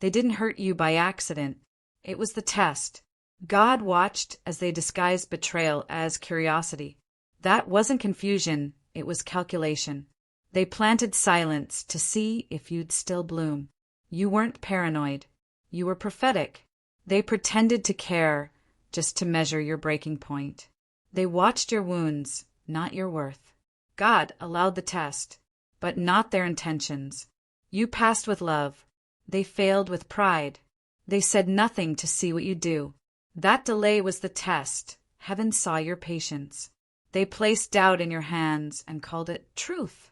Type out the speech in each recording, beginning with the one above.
They didn't hurt you by accident. It was the test. God watched as they disguised betrayal as curiosity. That wasn't confusion, it was calculation. They planted silence to see if you'd still bloom. You weren't paranoid. You were prophetic. They pretended to care just to measure your breaking point. They watched your wounds, not your worth. God allowed the test, but not their intentions. You passed with love. They failed with pride. They said nothing to see what you do. That delay was the test. Heaven saw your patience. They placed doubt in your hands and called it truth.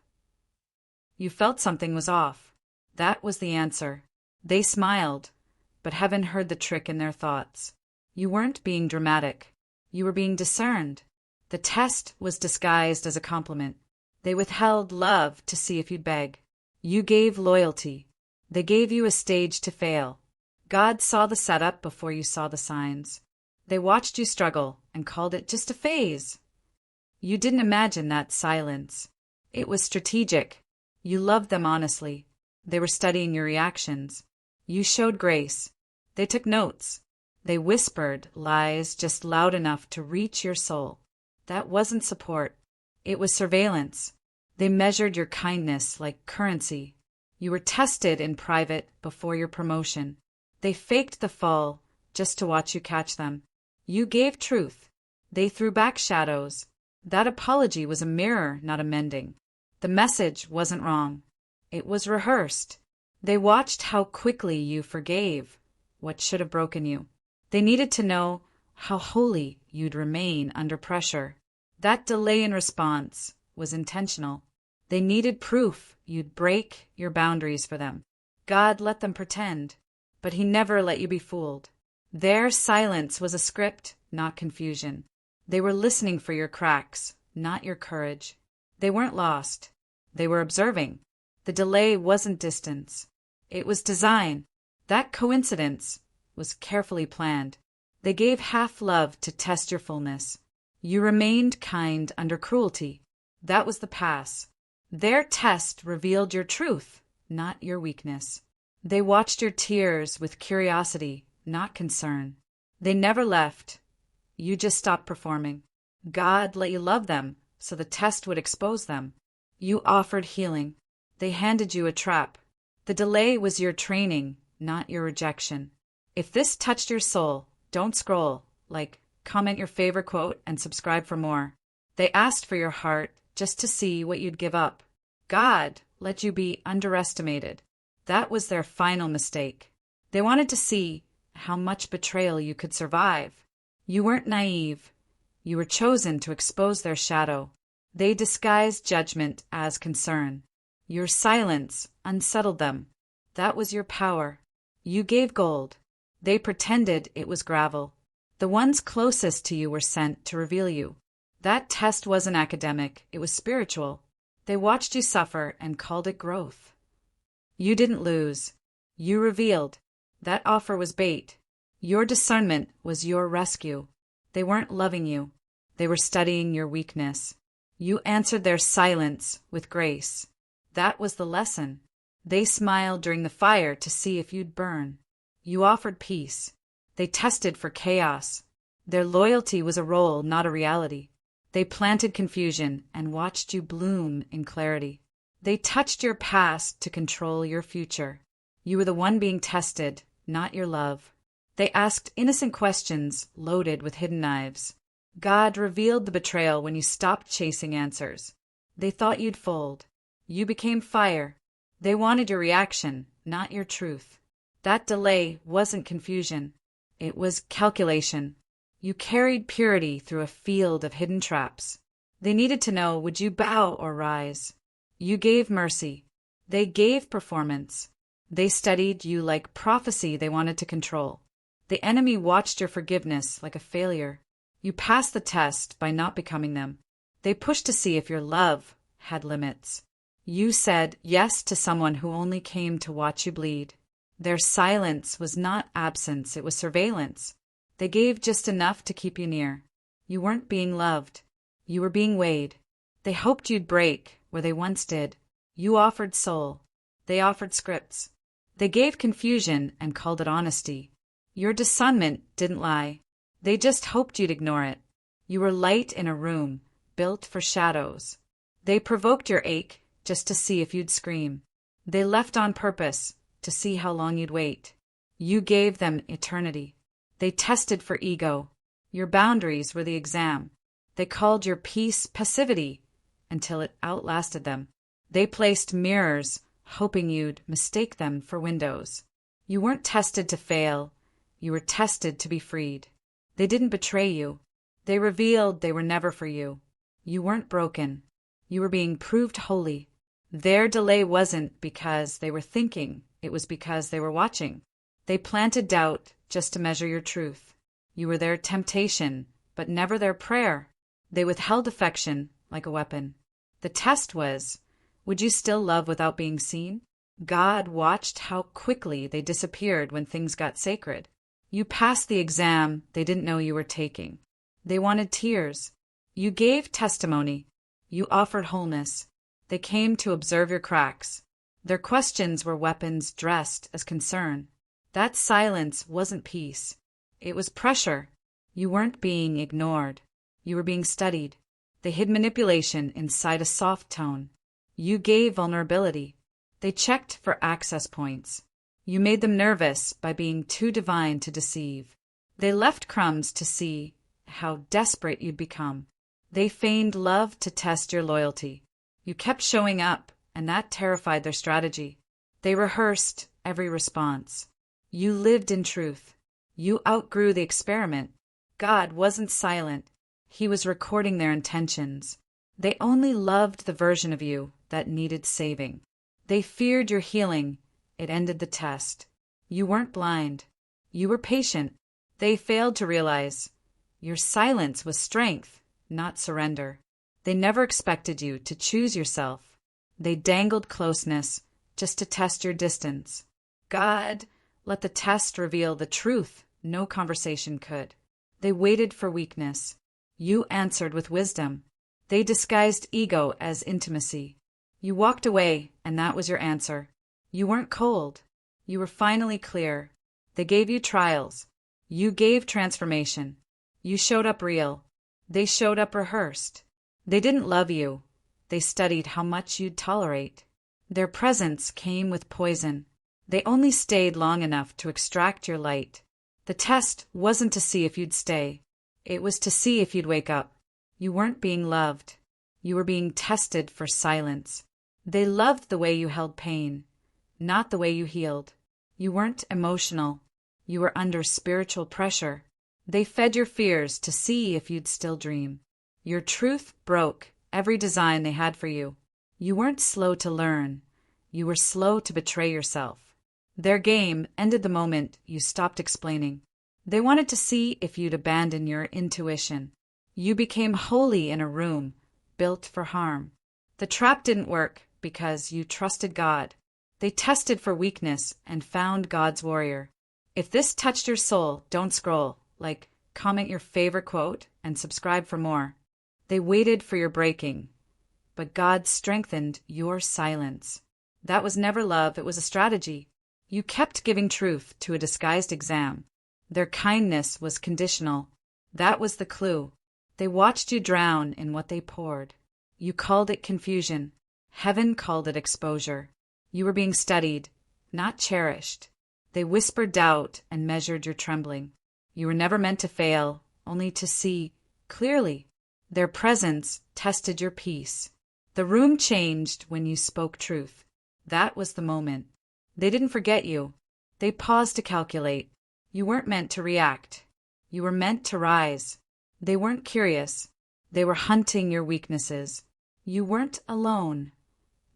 You felt something was off. That was the answer. They smiled, but heaven heard the trick in their thoughts. You weren't being dramatic. You were being discerned. The test was disguised as a compliment. They withheld love to see if you'd beg. You gave loyalty. They gave you a stage to fail. God saw the setup before you saw the signs. They watched you struggle and called it just a phase. You didn't imagine that silence. It was strategic. You loved them honestly. They were studying your reactions. You showed grace. They took notes. They whispered lies just loud enough to reach your soul. That wasn't support. It was surveillance. They measured your kindness like currency. You were tested in private before your promotion. They faked the fall just to watch you catch them. You gave truth. They threw back shadows. That apology was a mirror, not a mending. The message wasn't wrong. It was rehearsed. They watched how quickly you forgave what should have broken you. They needed to know how holy you'd remain under pressure. That delay in response was intentional. They needed proof you'd break your boundaries for them. God let them pretend, but He never let you be fooled. Their silence was a script, not confusion. They were listening for your cracks, not your courage. They weren't lost. They were observing. The delay wasn't distance. It was design. That coincidence was carefully planned. They gave half love to test your fullness. You remained kind under cruelty. That was the pass. Their test revealed your truth, not your weakness. They watched your tears with curiosity, not concern. They never left. You just stopped performing. God let you love them, so the test would expose them. You offered healing. They handed you a trap. The delay was your training, not your rejection. If this touched your soul, don't scroll. Comment your favorite quote and subscribe for more. They asked for your heart just to see what you'd give up. God let you be underestimated. That was their final mistake. They wanted to see how much betrayal you could survive. You weren't naive. You were chosen to expose their shadow. They disguised judgment as concern. Your silence unsettled them. That was your power. You gave gold. They pretended it was gravel. The ones closest to you were sent to reveal you. That test wasn't academic, it was spiritual. They watched you suffer and called it growth. You didn't lose. You revealed. That offer was bait. Your discernment was your rescue. They weren't loving you. They were studying your weakness. You answered their silence with grace. That was the lesson. They smiled during the fire to see if you'd burn. You offered peace. They tested for chaos. Their loyalty was a role, not a reality. They planted confusion and watched you bloom in clarity. They touched your past to control your future. You were the one being tested, not your love. They asked innocent questions loaded with hidden knives. God revealed the betrayal when you stopped chasing answers. They thought you'd fold. You became fire. They wanted your reaction, not your truth. That delay wasn't confusion. It was calculation. You carried purity through a field of hidden traps. They needed to know, would you bow or rise? You gave mercy. They gave performance. They studied you like prophecy they wanted to control. The enemy watched your forgiveness like a failure. You passed the test by not becoming them. They pushed to see if your love had limits. You said yes to someone who only came to watch you bleed. Their silence was not absence, it was surveillance. They gave just enough to keep you near. You weren't being loved. You were being weighed. They hoped you'd break where they once did. You offered soul. They offered scripts. They gave confusion and called it honesty. Your discernment didn't lie. They just hoped you'd ignore it. You were light in a room, built for shadows. They provoked your ache just to see if you'd scream. They left on purpose to see how long you'd wait. You gave them eternity. They tested for ego. Your boundaries were the exam. They called your peace passivity until it outlasted them. They placed mirrors, hoping you'd mistake them for windows. You weren't tested to fail. You were tested to be freed. They didn't betray you. They revealed they were never for you. You weren't broken. You were being proved holy. Their delay wasn't because they were thinking. It was because they were watching. They planted doubt just to measure your truth. You were their temptation, but never their prayer. They withheld affection like a weapon. The test was, would you still love without being seen? God watched how quickly they disappeared when things got sacred. You passed the exam they didn't know you were taking. They wanted tears. You gave testimony. You offered wholeness. They came to observe your cracks. Their questions were weapons dressed as concern. That silence wasn't peace. It was pressure. You weren't being ignored. You were being studied. They hid manipulation inside a soft tone. You gave vulnerability. They checked for access points. You made them nervous by being too divine to deceive. They left crumbs to see how desperate you'd become. They feigned love to test your loyalty. You kept showing up, and that terrified their strategy. They rehearsed every response. You lived in truth. You outgrew the experiment. God wasn't silent. He was recording their intentions. They only loved the version of you that needed saving. They feared your healing. It ended the test. You weren't blind. You were patient. They failed to realize your silence was strength, not surrender. They never expected you to choose yourself. They dangled closeness just to test your distance. God let the test reveal the truth no conversation could. They waited for weakness. You answered with wisdom. They disguised ego as intimacy. You walked away, and that was your answer. You weren't cold. You were finally clear. They gave you trials. You gave transformation. You showed up real. They showed up rehearsed. They didn't love you. They studied how much you'd tolerate. Their presence came with poison. They only stayed long enough to extract your light. The test wasn't to see if you'd stay. It was to see if you'd wake up. You weren't being loved. You were being tested for silence. They loved the way you held pain, not the way you healed. You weren't emotional. You were under spiritual pressure. They fed your fears to see if you'd still dream. Your truth broke every design they had for you. You weren't slow to learn. You were slow to betray yourself. Their game ended the moment you stopped explaining. They wanted to see if you'd abandon your intuition. You became holy in a room built for harm. The trap didn't work because you trusted God. They tested for weakness and found God's warrior. If this touched your soul, don't scroll. Comment your favorite quote and subscribe for more. They waited for your breaking, but God strengthened your silence. That was never love, it was a strategy. You kept giving truth to a disguised exam. Their kindness was conditional. That was the clue. They watched you drown in what they poured. You called it confusion. Heaven called it exposure. You were being studied, not cherished. They whispered doubt and measured your trembling. You were never meant to fail, only to see clearly. Their presence tested your peace. The room changed when you spoke truth. That was the moment. They didn't forget you. They paused to calculate. You weren't meant to react. You were meant to rise. They weren't curious. They were hunting your weaknesses. You weren't alone.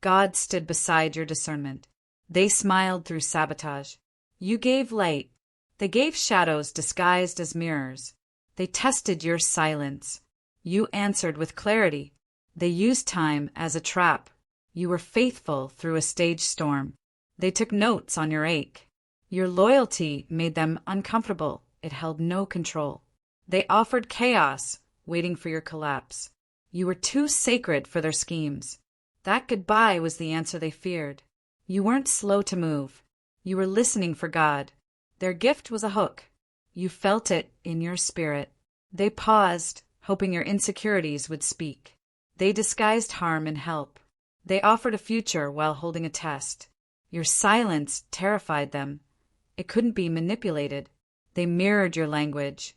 God stood beside your discernment. They smiled through sabotage. You gave light. They gave shadows disguised as mirrors. They tested your silence. You answered with clarity. They used time as a trap. You were faithful through a stage storm. They took notes on your ache. Your loyalty made them uncomfortable. It held no control. They offered chaos, waiting for your collapse. You were too sacred for their schemes. That goodbye was the answer they feared. You weren't slow to move. You were listening for God. Their gift was a hook. You felt it in your spirit. They paused, hoping your insecurities would speak. They disguised harm and help. They offered a future while holding a test. Your silence terrified them. It couldn't be manipulated. They mirrored your language,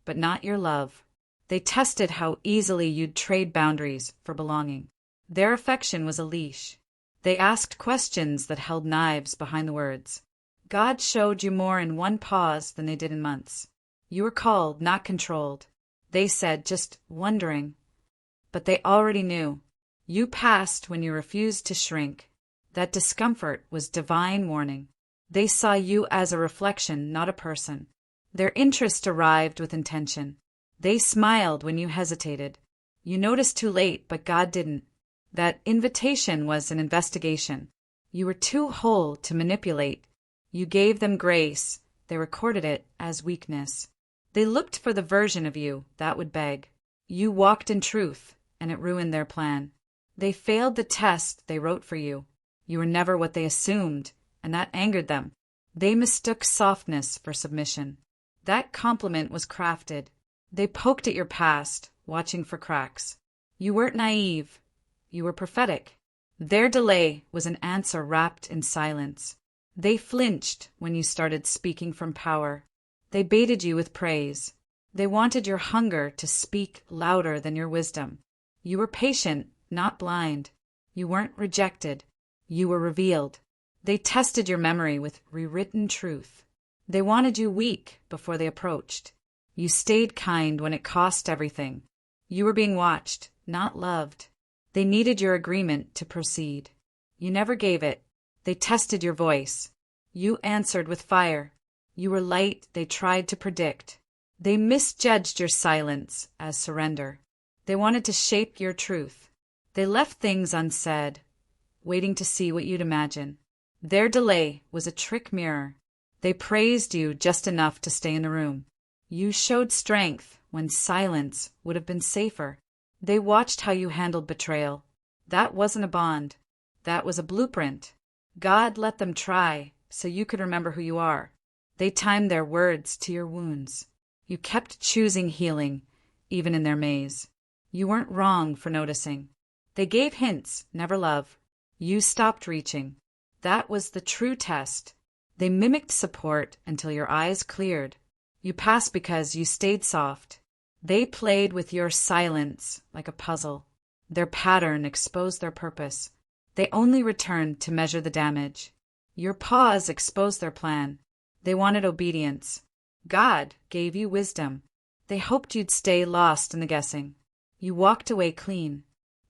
but not your love. They tested how easily you'd trade boundaries for belonging. Their affection was a leash. They asked questions that held knives behind the words. God showed you more in one pause than they did in months. You were called, not controlled. They said, just wondering. But they already knew. You passed when you refused to shrink. That discomfort was divine warning. They saw you as a reflection, not a person. Their interest arrived with intention. They smiled when you hesitated. You noticed too late, but God didn't. That invitation was an investigation. You were too whole to manipulate. You gave them grace. They recorded it as weakness. They looked for the version of you that would beg. You walked in truth, and it ruined their plan. They failed the test they wrote for you. You were never what they assumed, and that angered them. They mistook softness for submission. That compliment was crafted. They poked at your past, watching for cracks. You weren't naive. You were prophetic. Their delay was an answer wrapped in silence. They flinched when you started speaking from power. They baited you with praise. They wanted your hunger to speak louder than your wisdom. You were patient, not blind. You weren't rejected. You were revealed. They tested your memory with rewritten truth. They wanted you weak before they approached. You stayed kind when it cost everything. You were being watched, not loved. They needed your agreement to proceed. You never gave it. They tested your voice. You answered with fire. You were light they tried to predict. They misjudged your silence as surrender. They wanted to shape your truth. They left things unsaid, waiting to see what you'd imagine. Their delay was a trick mirror. They praised you just enough to stay in the room. You showed strength when silence would have been safer. They watched how you handled betrayal. That wasn't a bond. That was a blueprint. God let them try so you could remember who you are. They timed their words to your wounds. You kept choosing healing, even in their maze. You weren't wrong for noticing. They gave hints, never love. You stopped reaching. That was the true test. They mimicked support until your eyes cleared. You passed because you stayed soft. They played with your silence like a puzzle. Their pattern exposed their purpose. They only returned to measure the damage. Your pause exposed their plan. They wanted obedience. God gave you wisdom. They hoped you'd stay lost in the guessing. You walked away clean.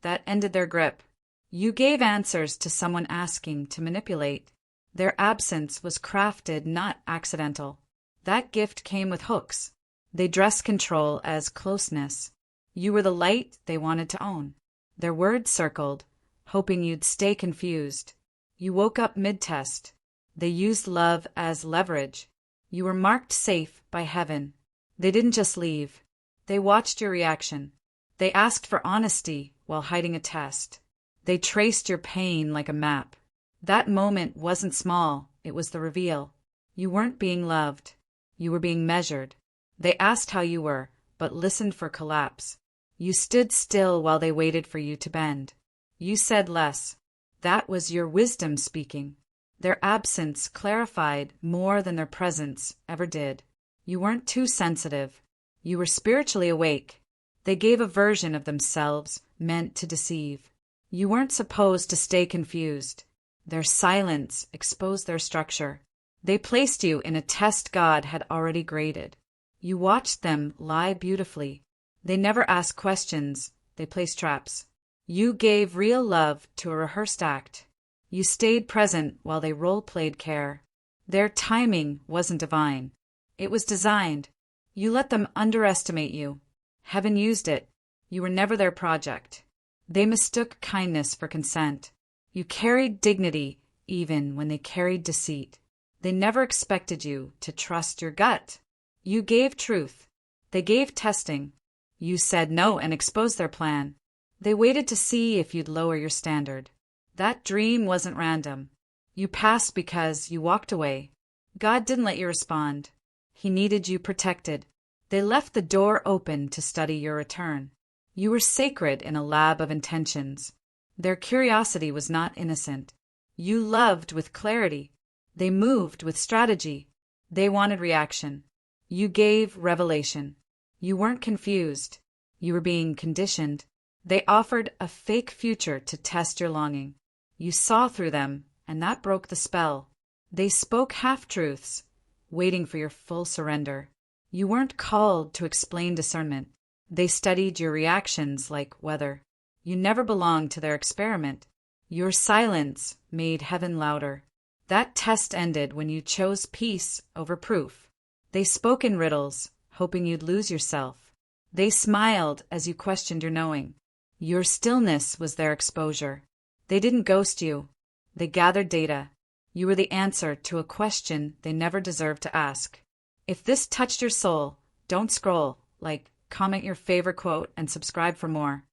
That ended their grip. You gave answers to someone asking to manipulate. Their absence was crafted, not accidental. That gift came with hooks. They dressed control as closeness. You were the light they wanted to own. Their words circled, hoping you'd stay confused. You woke up mid-test. They used love as leverage. You were marked safe by heaven. They didn't just leave. They watched your reaction. They asked for honesty while hiding a test. They traced your pain like a map. That moment wasn't small, it was the reveal. You weren't being loved. You were being measured. They asked how you were, but listened for collapse. You stood still while they waited for you to bend. You said less. That was your wisdom speaking. Their absence clarified more than their presence ever did. You weren't too sensitive. You were spiritually awake. They gave a version of themselves meant to deceive. You weren't supposed to stay confused. Their silence exposed their structure. They placed you in a test God had already graded. You watched them lie beautifully. They never asked questions. They placed traps. You gave real love to a rehearsed act. You stayed present while they role-played care. Their timing wasn't divine. It was designed. You let them underestimate you. Heaven used it. You were never their project. They mistook kindness for consent. You carried dignity even when they carried deceit. They never expected you to trust your gut. You gave truth. They gave testing. You said no and exposed their plan. They waited to see if you'd lower your standard. That dream wasn't random. You passed because you walked away. God didn't let you respond. He needed you protected. They left the door open to study your return. You were sacred in a lab of intentions. Their curiosity was not innocent. You loved with clarity. They moved with strategy. They wanted reaction. You gave revelation. You weren't confused. You were being conditioned. They offered a fake future to test your longing. You saw through them, and that broke the spell. They spoke half-truths, waiting for your full surrender. You weren't called to explain discernment. They studied your reactions like weather. You never belonged to their experiment. Your silence made heaven louder. That test ended when you chose peace over proof. They spoke in riddles, hoping you'd lose yourself. They smiled as you questioned your knowing. Your stillness was their exposure. They didn't ghost you. They gathered data. You were the answer to a question they never deserved to ask. If this touched your soul, don't scroll, comment your favorite quote, and subscribe for more.